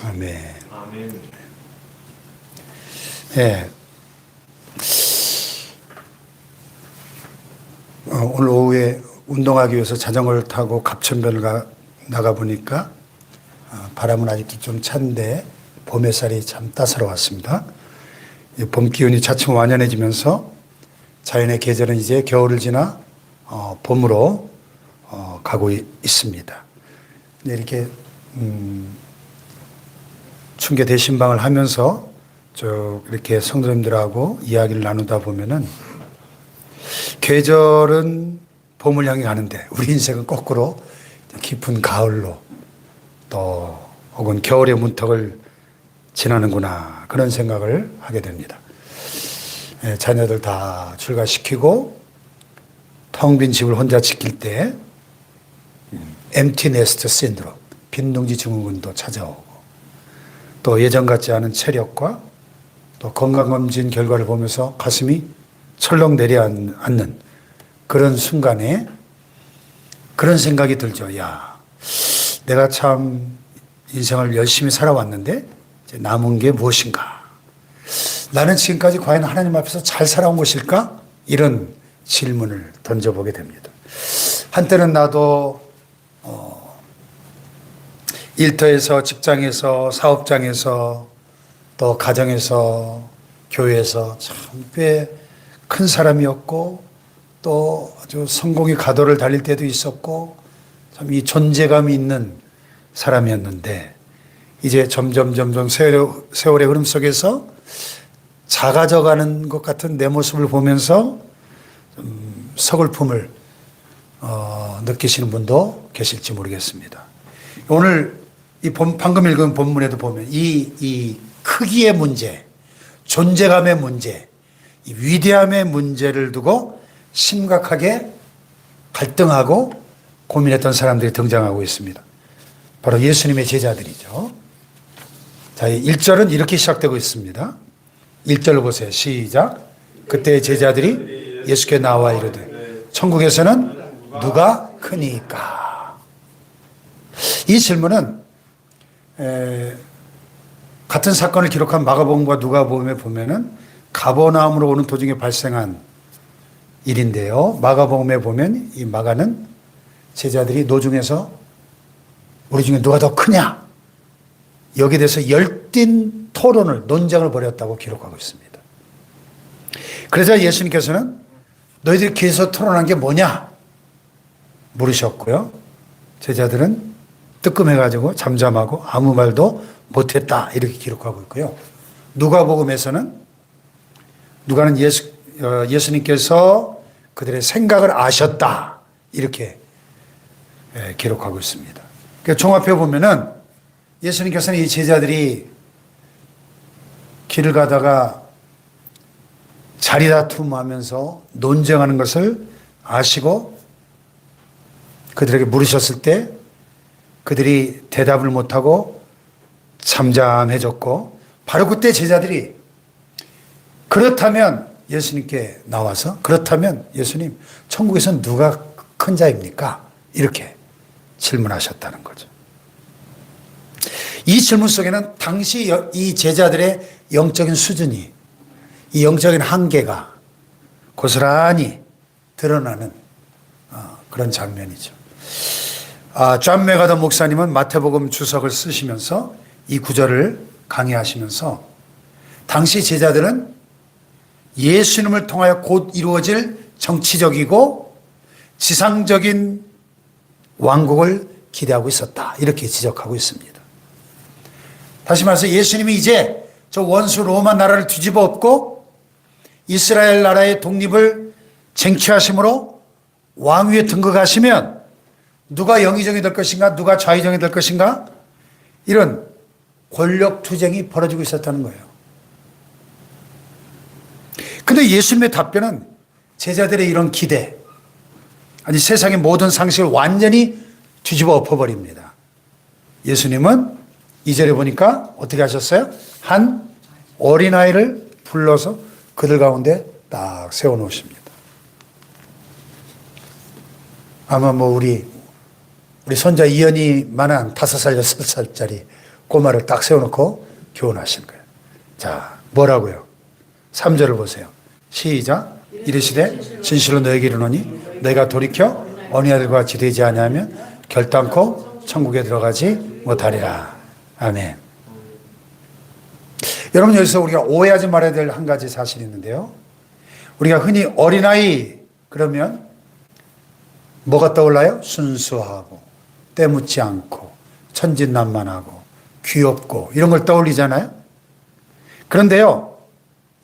아멘. 아멘. 예. 오늘 오후에 운동하기 위해서 자전거를 타고 갑천별 나가 보니까 바람은 아직도 좀 찬데 봄 햇살이 참 따사로웠습니다. 봄 기운이 차츰 완연해지면서 자연의 계절은 이제 겨울을 지나 봄으로 가고 있습니다. 이렇게 충계 대신방을 하면서 쭉 이렇게 성도님들하고 이야기를 나누다 보면은 계절은 봄을 향해 가는데 우리 인생은 거꾸로 깊은 가을로 또 혹은 겨울의 문턱을 지나는구나 그런 생각을 하게 됩니다. 자녀들 다 출가시키고 텅 빈 집을 혼자 지킬 때 empty nest syndrome, 빈둥지 증후군도 찾아오고 또 예전 같지 않은 체력과 또 건강검진 결과를 보면서 가슴이 철렁 내려앉는 그런 순간에 그런 생각이 들죠. 야, 내가 참 인생을 열심히 살아왔는데 이제 남은 게 무엇인가? 나는 지금까지 과연 하나님 앞에서 잘 살아온 것일까? 이런 질문을 던져보게 됩니다. 한때는 나도 일터에서, 직장에서, 사업장에서, 또 가정에서, 교회에서 참 꽤 큰 사람이었고 또 아주 성공의 가도를 달릴 때도 있었고 참 이 존재감이 있는 사람이었는데 이제 점점 세월의 흐름 속에서 작아져가는 것 같은 내 모습을 보면서 좀 서글픔을 느끼시는 분도 계실지 모르겠습니다. 오늘 방금 읽은 본문에도 보면 이 크기의 문제, 존재감의 문제, 이 위대함의 문제를 두고 심각하게 갈등하고 고민했던 사람들이 등장하고 있습니다. 바로 예수님의 제자들이죠. 자, 1절은 이렇게 시작되고 있습니다. 1절을 보세요. 시작. 그때 제자들이 예수께 나와 이르되 천국에서는 누가 크니까? 이 질문은 같은 사건을 기록한 마가복음과 누가복음에 보면은 가버나움으로 오는 도중에 발생한 일인데요. 마가복음에 보면 이 마가는 제자들이 노중에서 우리 중에 누가 더 크냐? 여기에 대해서 열띤 토론을, 논쟁을 벌였다고 기록하고 있습니다. 그래서 예수님께서는 너희들이 길에서 토론한 게 뭐냐? 물으셨고요. 제자들은 뜨끔해가지고 잠잠하고 아무 말도 못했다. 이렇게 기록하고 있고요. 누가복음에서는 누가는 예수님께서 그들의 생각을 아셨다. 이렇게 기록하고 있습니다. 그러니까 종합해 보면은 예수님께서는 이 제자들이 길을 가다가 자리다툼하면서 논쟁하는 것을 아시고 그들에게 물으셨을 때 그들이 대답을 못하고 잠잠해졌고 바로 그때 제자들이 그렇다면 예수님께 나와서 그렇다면 예수님 천국에서는 누가 큰 자입니까? 이렇게 질문하셨다는 거죠. 이 질문 속에는 당시 이 제자들의 영적인 수준이 이 영적인 한계가 고스란히 드러나는 그런 장면이죠. 존 맥아더 목사님은 마태복음 주석을 쓰시면서 이 구절을 강의하시면서 당시 제자들은 예수님을 통하여 곧 이루어질 정치적이고 지상적인 왕국을 기대하고 있었다. 이렇게 지적하고 있습니다. 다시 말해서 예수님이 이제 저 원수 로마 나라를 뒤집어 엎고 이스라엘 나라의 독립을 쟁취하심으로 왕위에 등극하시면 누가 영의정이 될 것인가? 누가 좌의정이 될 것인가? 이런 권력 투쟁이 벌어지고 있었다는 거예요. 근데 예수님의 답변은 제자들의 이런 기대, 아니 세상의 모든 상식을 완전히 뒤집어 엎어버립니다. 예수님은 2절에 보니까 어떻게 하셨어요? 한 어린아이를 불러서 그들 가운데 딱 세워놓으십니다. 아마 우리 손자 이현이만한 5살, 6살짜리 꼬마를 딱 세워놓고 교훈하시는 거예요. 자, 뭐라고요? 3절을 보세요. 시작. 이르시되 진실로 너에게 이르노니 너희가 돌이켜 어린아이들과 같이 되지 아니하면 결단코 천국에 들어가지 못하리라. 아멘. 여러분, 여기서 우리가 오해하지 말아야 될 한 가지 사실이 있는데요. 우리가 흔히 어린아이 그러면 뭐가 떠올라요? 순수하고 때묻지 않고 천진난만하고 귀엽고 이런 걸 떠올리잖아요. 그런데요,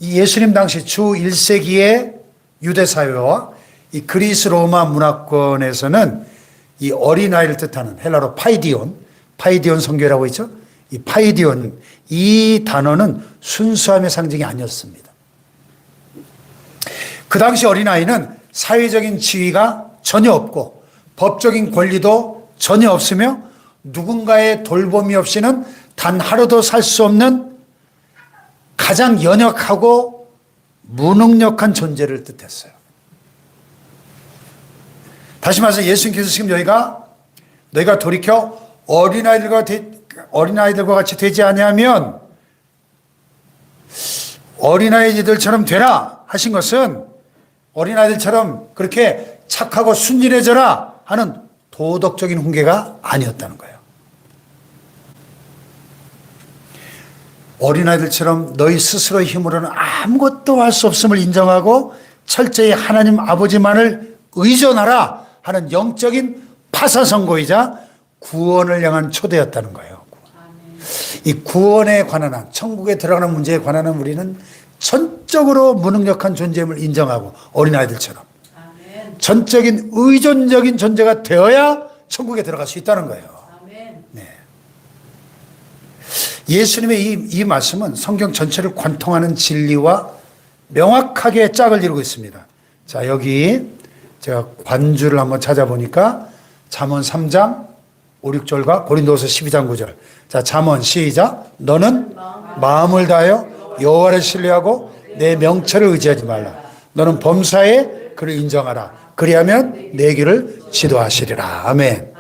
이 예수님 당시 주 1세기의 유대 사회와 이 그리스 로마 문화권에서는 이 어린아이를 뜻하는 헬라로 파이디온 성교라고 있죠. 이 파이디온, 이 단어는 순수함의 상징이 아니었습니다. 그 당시 어린아이는 사회적인 지위가 전혀 없고 법적인 권리도 전혀 없으며 누군가의 돌봄이 없이는 단 하루도 살 수 없는 가장 연약하고 무능력한 존재를 뜻했어요. 다시 말해서 예수님께서 지금 너희가 돌이켜 어린아이들과 같이 되지 아니하면 어린아이들처럼 되라 하신 것은 어린아이들처럼 그렇게 착하고 순진해져라 하는 도덕적인 훈계가 아니었다는 거예요. 어린아이들처럼 너희 스스로의 힘으로는 아무것도 할 수 없음을 인정하고 철저히 하나님 아버지만을 의존하라 하는 영적인 파사선고이자 구원을 향한 초대였다는 거예요. 이 구원에 관한 한, 천국에 들어가는 문제에 관한 한 우리는 전적으로 무능력한 존재임을 인정하고 어린아이들처럼 전적인 의존적인 존재가 되어야 천국에 들어갈 수 있다는 거예요. 네. 예수님의 이 말씀은 성경 전체를 관통하는 진리와 명확하게 짝을 이루고 있습니다. 자, 여기 제가 관주를 한번 찾아보니까 잠언 3장 5, 6절과 고린도서 12장 9절. 자, 잠언 시작. 너는 마음을 다하여 여호와를 신뢰하고 내 명철을 의지하지 말라. 너는 범사에 그를 인정하라. 그리하면 내 길을 지도하시리라. 아멘.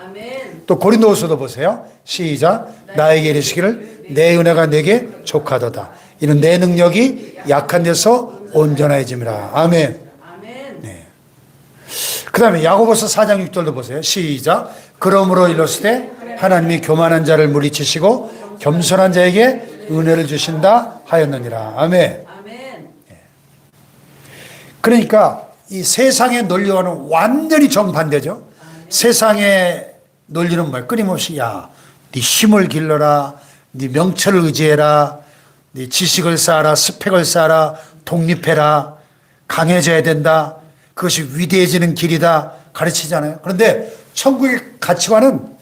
또 고린도후서도 보세요. 시작. 나에게 이르시기를 내 은혜가 내게 족하도다. 이는 내 능력이 약한 데서 온전해짐이라. 아멘. 네. 그 다음에 야고보서 4장 6절도 보세요. 시작. 그러므로 이르시되 하나님이 교만한 자를 물리치시고 겸손한 자에게 은혜를 주신다 하였느니라. 아멘. 네. 그러니까 이 세상의 논리와는 완전히 정반대죠. 세상의 논리는 뭐야? 끊임없이 네 힘을 길러라, 네 명철을 의지해라, 네 지식을 쌓아라, 스펙을 쌓아라, 독립해라, 강해져야 된다. 그것이 위대해지는 길이다 가르치잖아요. 그런데 천국의 가치관은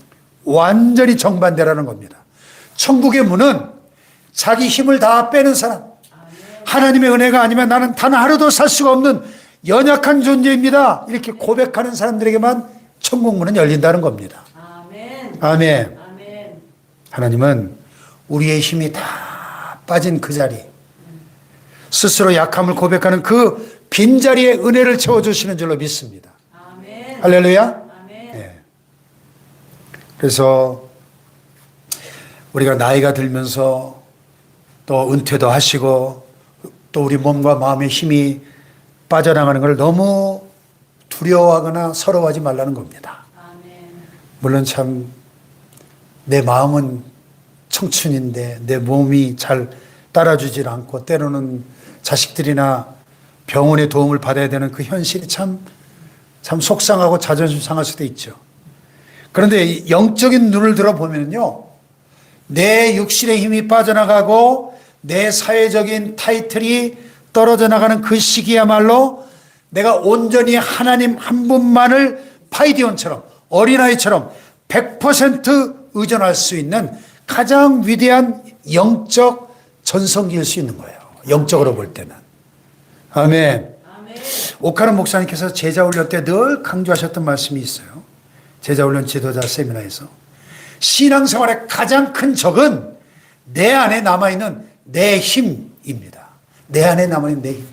완전히 정반대라는 겁니다. 천국의 문은 자기 힘을 다 빼는 사람, 하나님의 은혜가 아니면 나는 단 하루도 살 수가 없는 연약한 존재입니다, 이렇게 고백하는 사람들에게만 천국 문은 열린다는 겁니다. 아멘. 하나님은 우리의 힘이 다 빠진 그 자리, 스스로 약함을 고백하는 그 빈자리에 은혜를 채워주시는 줄로 믿습니다. 할렐루야. 네. 그래서 우리가 나이가 들면서 또 은퇴도 하시고 또 우리 몸과 마음의 힘이 빠져나가는 걸 너무 두려워하거나 서러워하지 말라는 겁니다. 물론 참 내 마음은 청춘인데 내 몸이 잘 따라주질 않고 때로는 자식들이나 병원의 도움을 받아야 되는 그 현실이 참 속상하고 자존심 상할 수도 있죠. 그런데 영적인 눈을 들어보면요, 내 육신의 힘이 빠져나가고 내 사회적인 타이틀이 떨어져 나가는 그 시기야말로 내가 온전히 하나님 한 분만을 파이디온처럼 어린아이처럼 100% 의존할 수 있는 가장 위대한 영적 전성기일 수 있는 거예요. 영적으로 볼 때는. 아멘. 오카는 목사님께서 제자훈련 때 늘 강조하셨던 말씀이 있어요. 제자훈련 지도자 세미나에서 신앙생활의 가장 큰 적은 내 안에 남아있는 내 힘입니다. 내 안에 남아있는 내 힘.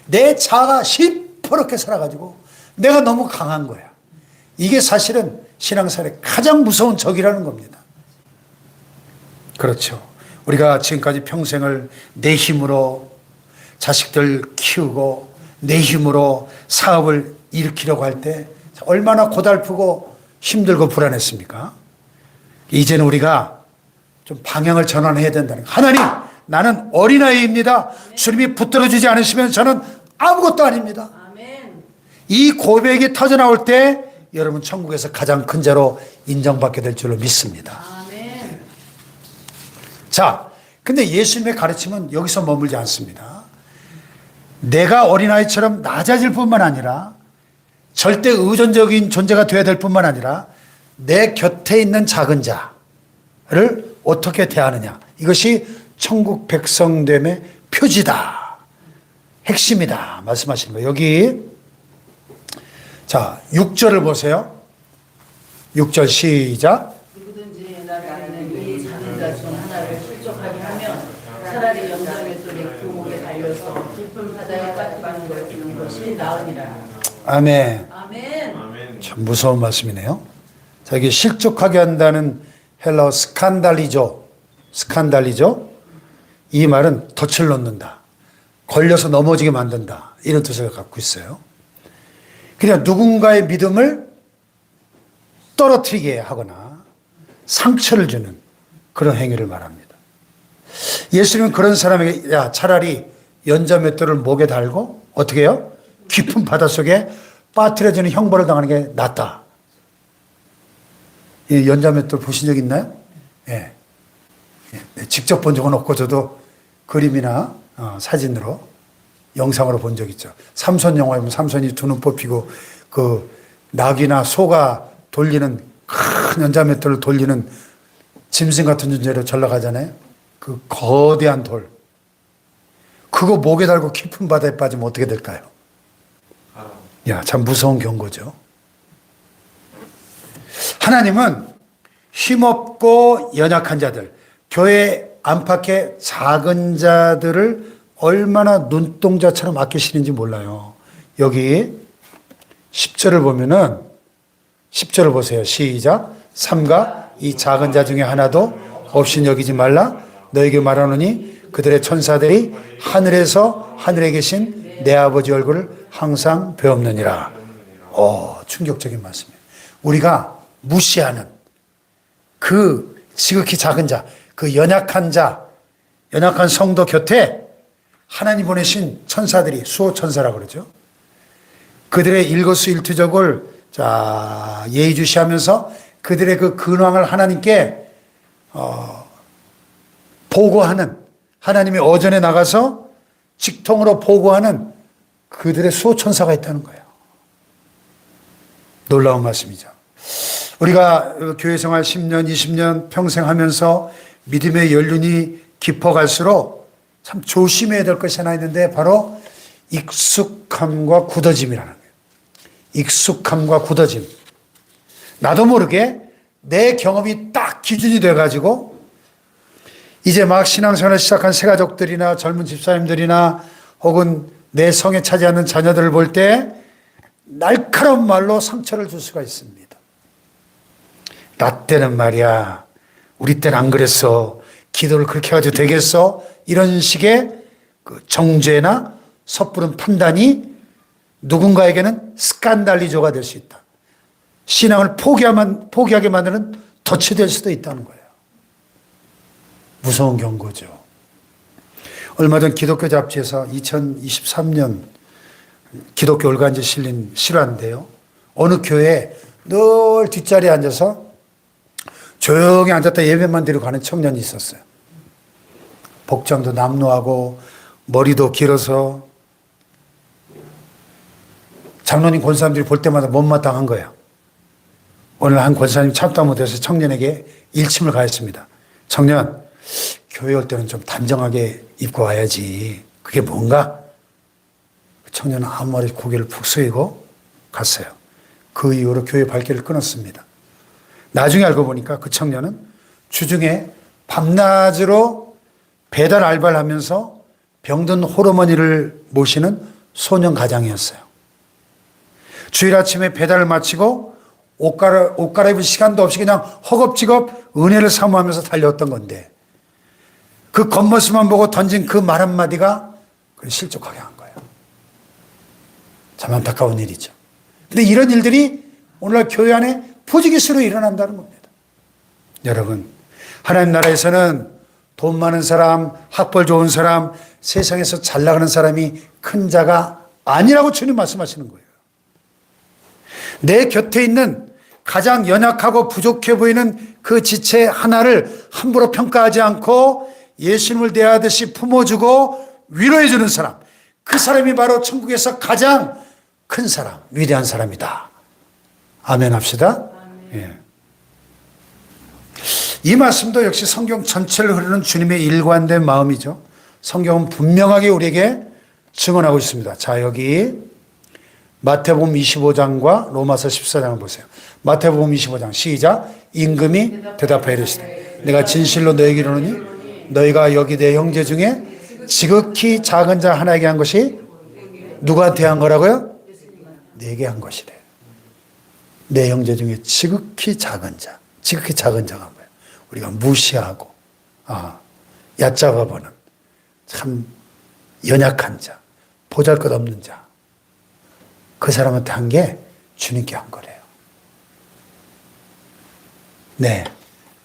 내 자아가 시퍼렇게 살아가지고 내가 너무 강한 거야. 이게 사실은 신앙생활의 가장 무서운 적이라는 겁니다. 그렇죠. 우리가 지금까지 평생을 내 힘으로 자식들 키우고 내 힘으로 사업을 일으키려고 할 때 얼마나 고달프고 힘들고 불안했습니까? 이제는 우리가 좀 방향을 전환해야 된다는 거예요. 하나님, 나는 어린아이입니다. 주님이 붙들어주지 않으시면 저는 아무것도 아닙니다. 이 고백이 터져나올 때 여러분 천국에서 가장 큰 자로 인정받게 될 줄로 믿습니다. 자, 근데 예수님의 가르침은 여기서 머물지 않습니다. 내가 어린아이처럼 낮아질 뿐만 아니라 절대 의존적인 존재가 되어야 될 뿐만 아니라 내 곁에 있는 작은 자를 어떻게 대하느냐. 이것이 천국 백성됨의 표지다. 핵심이다. 말씀하시는 거예요. 여기 자 6절을 보세요. 6절 시작. 누구든지 나를 아는 이 작은 자 중 하나를 실족하게 하면 차라리 영장의 돌이 그 목에 달려서 깊은 바다에 빠뜨리는 걸 주는 것이 나으니라. 아멘. 아멘. 참 무서운 말씀이네요. 자, 이게 실족하게 한다는 헬라어 스칸달리조. 이 말은 덫을 놓는다. 걸려서 넘어지게 만든다. 이런 뜻을 갖고 있어요. 그냥 누군가의 믿음을 떨어뜨리게 하거나 상처를 주는 그런 행위를 말합니다. 예수님은 그런 사람에게 야 차라리 연자맷돌을 목에 달고 어떻게 해요? 깊은 바닷속에 빠뜨려지는 형벌을 당하는 게 낫다. 이 연자맷돌 보신 적 있나요? 예. 직접 본 적은 없고 저도 그림이나 사진으로 영상으로 본 적 있죠. 삼손 영화에 보면 삼손이 두 눈 뽑히고 그 낙이나 소가 돌리는 큰 연자맷돌을 돌리는 짐승 같은 존재로 전락하잖아요. 그 거대한 돌. 그거 목에 달고 깊은 바다에 빠지면 어떻게 될까요? 야, 참 무서운 경고죠. 하나님은 힘없고 연약한 자들, 교회 안팎의 작은 자들을 얼마나 눈동자처럼 아끼시는지 몰라요. 여기 10절을 보면은 10절을 보세요. 시작. 삼가 이 작은 자 중에 하나도 없인 여기지 말라. 너에게 말하노니 그들의 천사들이 하늘에 계신 내 아버지 얼굴을 항상 배옵느니라. 충격적인 말씀이에요. 우리가 무시하는 그 지극히 작은 자, 그 연약한 자, 연약한 성도 곁에 하나님 보내신 천사들이 수호 천사라고 그러죠. 그들의 일거수일투족을 예의주시하면서 그들의 그 근황을 하나님께 보고하는, 하나님의 어전에 나가서 직통으로 보고하는 그들의 수호 천사가 있다는 거예요. 놀라운 말씀이죠. 우리가 교회 생활 10년, 20년 평생 하면서 믿음의 연륜이 깊어갈수록 참 조심해야 될 것이 하나 있는데 바로 익숙함과 굳어짐이라는 거예요. 익숙함과 굳어짐. 나도 모르게 내 경험이 딱 기준이 돼가지고 이제 막 신앙생활을 시작한 새가족들이나 젊은 집사님들이나 혹은 내 성에 차지하는 자녀들을 볼 때 날카로운 말로 상처를 줄 수가 있습니다. 나 때는 말이야, 우리 때는 안 그랬어. 기도를 그렇게 해가지고 되겠어? 이런 식의 그 정죄나 섣부른 판단이 누군가에게는 스칸달리조가 될 수 있다. 신앙을 포기하게 만드는 덫이 될 수도 있다는 거예요. 무서운 경고죠. 얼마 전 기독교 잡지에서 2023년 기독교 올간지 실린 실화인데요. 어느 교회에 늘 뒷자리에 앉아서 조용히 앉았다 예배만 드리고 가는 청년이 있었어요. 복장도 남루하고 머리도 길어서 장로님 권사님들이 볼 때마다 못마땅한 거예요. 오늘 한 권사님 참다 못해서 청년에게 일침을 가했습니다. 청년, 교회 올 때는 좀 단정하게 입고 와야지. 그게 뭔가? 청년은 아무 말없이 고개를 푹 숙이고 갔어요. 그 이후로 교회 발길을 끊었습니다. 나중에 알고 보니까 그 청년은 주중에 밤낮으로 배달 알바를 하면서 병든 홀어머니를 모시는 소년 가장이었어요. 주일 아침에 배달을 마치고 옷 갈아입을 시간도 없이 그냥 허겁지겁 은혜를 사모하면서 달려왔던 건데 그 겉모습만 보고 던진 그 말 한마디가 그를 실족하게 한 거예요. 참 안타까운 일이죠. 근데 이런 일들이 오늘날 교회 안에 부지기수로 일어난다는 겁니다. 여러분, 하나님 나라에서는 돈 많은 사람, 학벌 좋은 사람, 세상에서 잘 나가는 사람이 큰 자가 아니라고 주님 말씀하시는 거예요. 내 곁에 있는 가장 연약하고 부족해 보이는 그 지체 하나를 함부로 평가하지 않고 예수님을 대하듯이 품어주고 위로해주는 사람, 그 사람이 바로 천국에서 가장 큰 사람, 위대한 사람이다. 아멘 합시다. 예. 이 말씀도 역시 성경 전체를 흐르는 주님의 일관된 마음이죠. 성경은 분명하게 우리에게 증언하고 있습니다. 자, 여기 마태복음 25장과 로마서 14장을 보세요. 마태복음 25장 시작. 임금이 대답하여 이르시되 내가 진실로 너에게 이르노니 너희가 여기 내 형제 중에 지극히 작은 자 하나에게 한 것이 누구한테 한 거라고요? 내게 한 것이래. 내 형제 중에 지극히 작은 자. 지극히 작은 자가 뭐예요? 우리가 무시하고 얕잡아 보는 참 연약한 자, 보잘것없는 자, 그 사람한테 한 게 주님께 한 거래요. 네,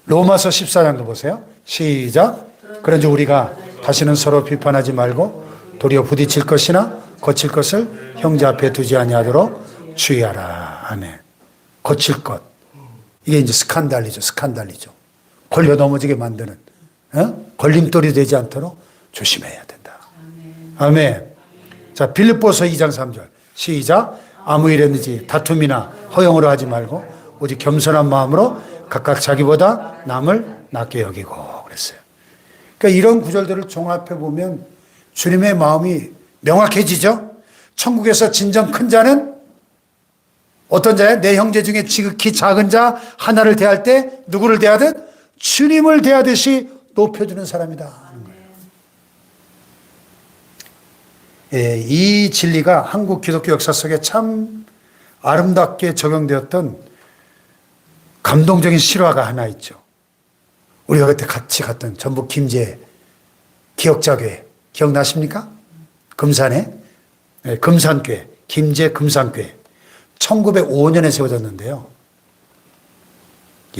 로마서 14장도 보세요. 시작. 그런지 우리가 다시는 서로 비판하지 말고 도리어 부딪힐 것이나 거칠 것을 형제 앞에 두지 아니하도록 주의하라. 아멘. 거칠 것, 이게 이제 스칸달리죠. 걸려 넘어지게 만드는 걸림돌이 되지 않도록 조심해야 된다. 아멘. 자, 빌립보서 2장 3절 시작. 아무 일에든지 다툼이나 허용으로 하지 말고 오직 겸손한 마음으로 각각 자기보다 남을 낮게 여기고 그랬어요. 그러니까 이런 구절들을 종합해 보면 주님의 마음이 명확해지죠. 천국에서 진정 큰 자는 어떤 자야? 내 형제 중에 지극히 작은 자 하나를 대할 때 누구를 대하듯 주님을 대하듯이 높여주는 사람이다 하는 거예요. 예, 이 진리가 한국 기독교 역사 속에 참 아름답게 적용되었던 감동적인 실화가 하나 있죠. 우리가 그때 같이 갔던 전북 김제 기억자교회 기억나십니까? 금산에 금산교회, 김제 금산교회 1905년에 세워졌는데요.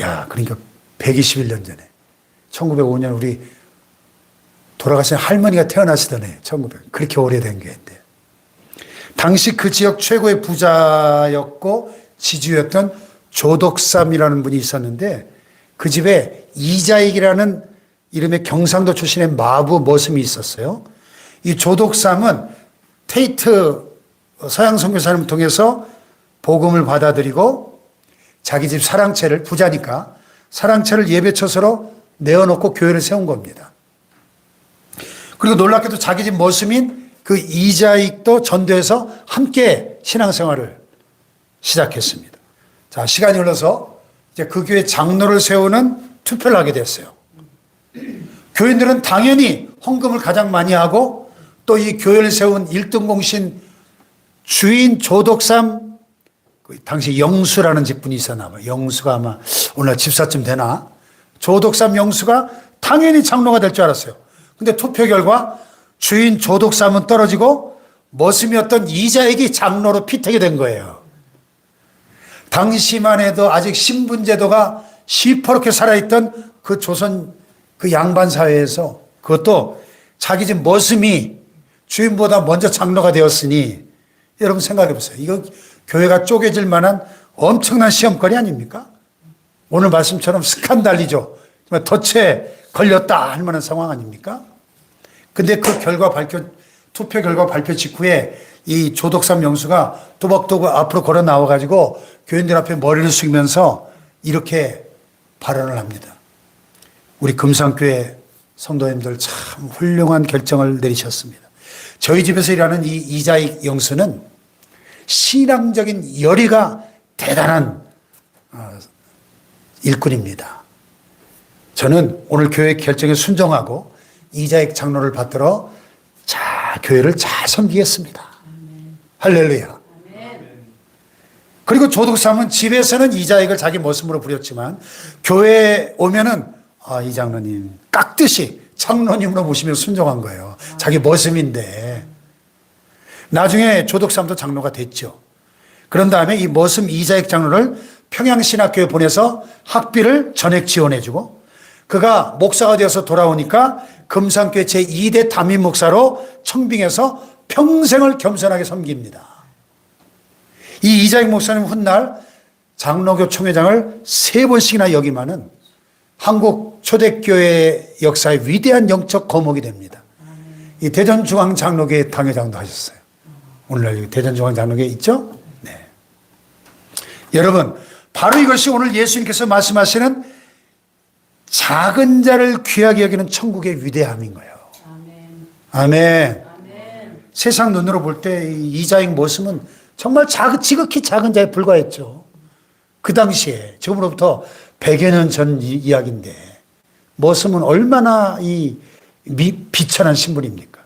야, 그러니까 121년 전에 1905년 우리 돌아가신 할머니가 태어나시던 해 1900 그렇게 오래된 교회인데 당시 그 지역 최고의 부자였고 지주였던 조덕삼이라는 분이 있었는데 그 집에 이자익이라는 이름의 경상도 출신의 마부 머슴이 있었어요. 이 조덕삼은 테이트 서양 선교사님을 통해서 복음을 받아들이고 자기 집 사랑채를 부자니까 사랑채를 예배처소로 내어놓고 교회를 세운 겁니다. 그리고 놀랍게도 자기 집 머슴인 그 이자익도 전도해서 함께 신앙생활을 시작했습니다. 자, 시간이 흘러서 이제 그 교회 장로를 세우는 투표를 하게 됐어요. 교인들은 당연히 헌금을 가장 많이 하고 또 이 교회를 세운 1등 공신 주인 조덕삼, 당시 영수라는 직분이 있었나 봐요. 영수가 아마 오늘 집사쯤 되나? 조덕삼 영수가 당연히 장로가 될 줄 알았어요. 근데 투표 결과 주인 조덕삼은 떨어지고 머슴이었던 이자익이 장로로 피택이 된 거예요. 당시만 해도 아직 신분제도가 시퍼렇게 살아있던 그 조선 그 양반 사회에서 그것도 자기 집 머슴이 주인보다 먼저 장로가 되었으니 여러분 생각해 보세요. 이거 교회가 쪼개질 만한 엄청난 시험거리 아닙니까? 오늘 말씀처럼 스칸달리죠. 덫에 걸렸다 할 만한 상황 아닙니까? 근데 그 투표 결과 발표 직후에 이 조덕삼 영수가 또박또박 앞으로 걸어 나와가지고 교인들 앞에 머리를 숙이면서 이렇게 발언을 합니다. 우리 금산교회 성도님들 참 훌륭한 결정을 내리셨습니다. 저희 집에서 일하는 이 이자익 영수는 신앙적인 열의가 대단한 일꾼입니다. 저는 오늘 교회 결정에 순종하고 이자익 장로를 받들어 교회를 잘 섬기겠습니다. 할렐루야. 그리고 조덕삼은 집에서는 이자익을 자기 모습으로 부렸지만 교회에 오면은 이 장로님 깍듯이 장로님으로 모시면 순종한 거예요. 자기 머슴인데. 나중에 조덕삼도 장로가 됐죠. 그런 다음에 이 머슴 이자익 장로를 평양신학교에 보내서 학비를 전액 지원해주고, 그가 목사가 되어서 돌아오니까 금산교회 제2대 담임 목사로 청빙해서 평생을 겸손하게 섬깁니다. 이 이자익 목사님 훗날 장로교 총회장을 3번씩이나 역임하는 한국 초대교회 역사의 위대한 영적 거목이 됩니다. 이 대전중앙장로교회 당회장도 하셨어요. 오늘날 대전중앙장로교회 있죠? 네. 여러분, 바로 이것이 오늘 예수님께서 말씀하시는 작은 자를 귀하게 여기는 천국의 위대함인 거예요. 아멘. 아멘. 세상 눈으로 볼 때 이자익 모습은 정말 지극히 작은 자에 불과했죠. 그 당시에, 지금으로부터 100여 년 전 이야기인데, 모습은 얼마나 비천한 신분입니까?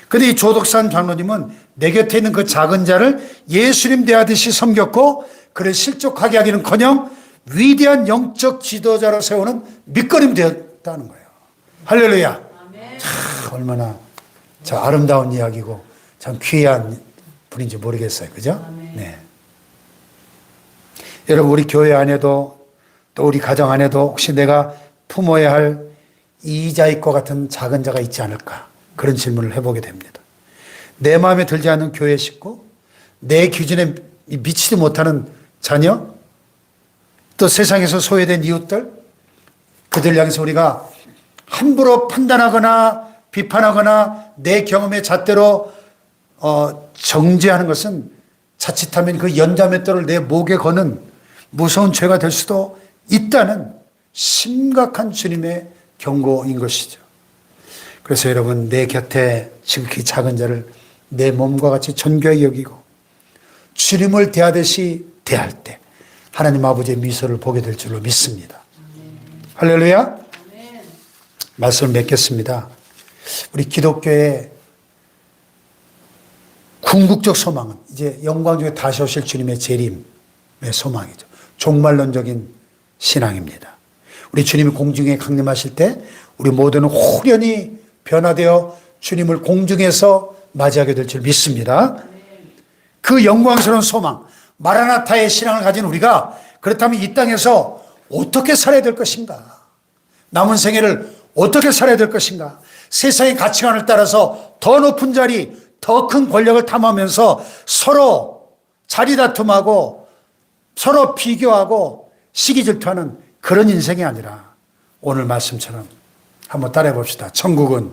그런데 이 조덕산 장로님은 내 곁에 있는 그 작은 자를 예수님 대하듯이 섬겼고, 그를 실족하게 하기는커녕 위대한 영적 지도자로 세우는 밑거름이 되었다는 거예요. 할렐루야. 참 얼마나 참 아름다운 이야기고 참 귀한 분인지 모르겠어요. 그죠? 네. 여러분, 우리 교회 안에도 또 우리 가정 안에도 혹시 내가 품어야 할 이자익과 같은 작은 자가 있지 않을까? 그런 질문을 해보게 됩니다. 내 마음에 들지 않는 교회 식구, 내 기준에 미치지 못하는 자녀, 또 세상에서 소외된 이웃들, 그들 향해서 우리가 함부로 판단하거나 비판하거나 내 경험의 잣대로 정죄하는 것은 자칫하면 그 연자맷돌을 내 목에 거는 무서운 죄가 될 수도 있다는 심각한 주님의 경고인 것이죠. 그래서 여러분, 내 곁에 지극히 작은 자를 내 몸과 같이 존귀하게 여기고 주님을 대하듯이 대할 때 하나님 아버지의 미소를 보게 될 줄로 믿습니다. 할렐루야. 말씀을 맺겠습니다. 우리 기독교의 궁극적 소망은 이제 영광 중에 다시 오실 주님의 재림의 소망이죠. 종말론적인 신앙입니다. 우리 주님이 공중에 강림하실 때 우리 모두는 호련히 변화되어 주님을 공중에서 맞이하게 될 줄 믿습니다. 그 영광스러운 소망, 마라나타의 신앙을 가진 우리가 그렇다면 이 땅에서 어떻게 살아야 될 것인가? 남은 생애를 어떻게 살아야 될 것인가? 세상의 가치관을 따라서 더 높은 자리, 더 큰 권력을 탐하면서 서로 자리 다툼하고 서로 비교하고 시기 질투하는 그런 인생이 아니라 오늘 말씀처럼 한번 따라해 봅시다. 천국은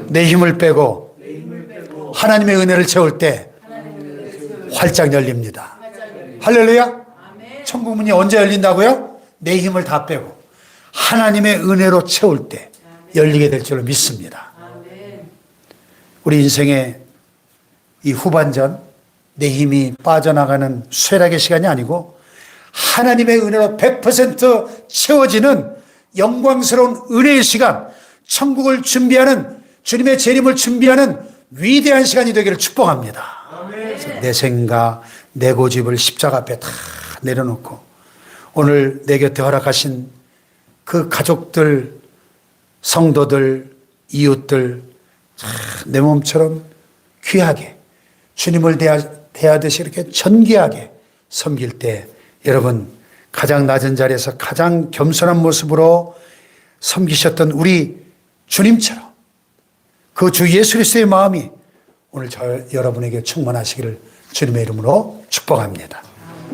내 힘을 빼고 하나님의 은혜를 채울 때 활짝 열립니다. 할렐루야. 천국 문이 언제 열린다고요? 내 힘을 다 빼고 하나님의 은혜로 채울 때 열리게 될 줄로 믿습니다. 우리 인생의 이 후반전, 내 힘이 빠져나가는 쇠락의 시간이 아니고 하나님의 은혜로 100% 채워지는 영광스러운 은혜의 시간, 천국을 준비하는, 주님의 재림을 준비하는 위대한 시간이 되기를 축복합니다. 내 생각, 내 고집을 십자가 앞에 다 내려놓고 오늘 내 곁에 허락하신 그 가족들, 성도들, 이웃들 내 몸처럼 귀하게 주님을 대하듯이 이렇게 존귀하게 섬길 때 여러분, 가장 낮은 자리에서 가장 겸손한 모습으로 섬기셨던 우리 주님처럼 그 주 예수 그리스도의 마음이 오늘 여러분에게 충만하시기를 주님의 이름으로 축복합니다.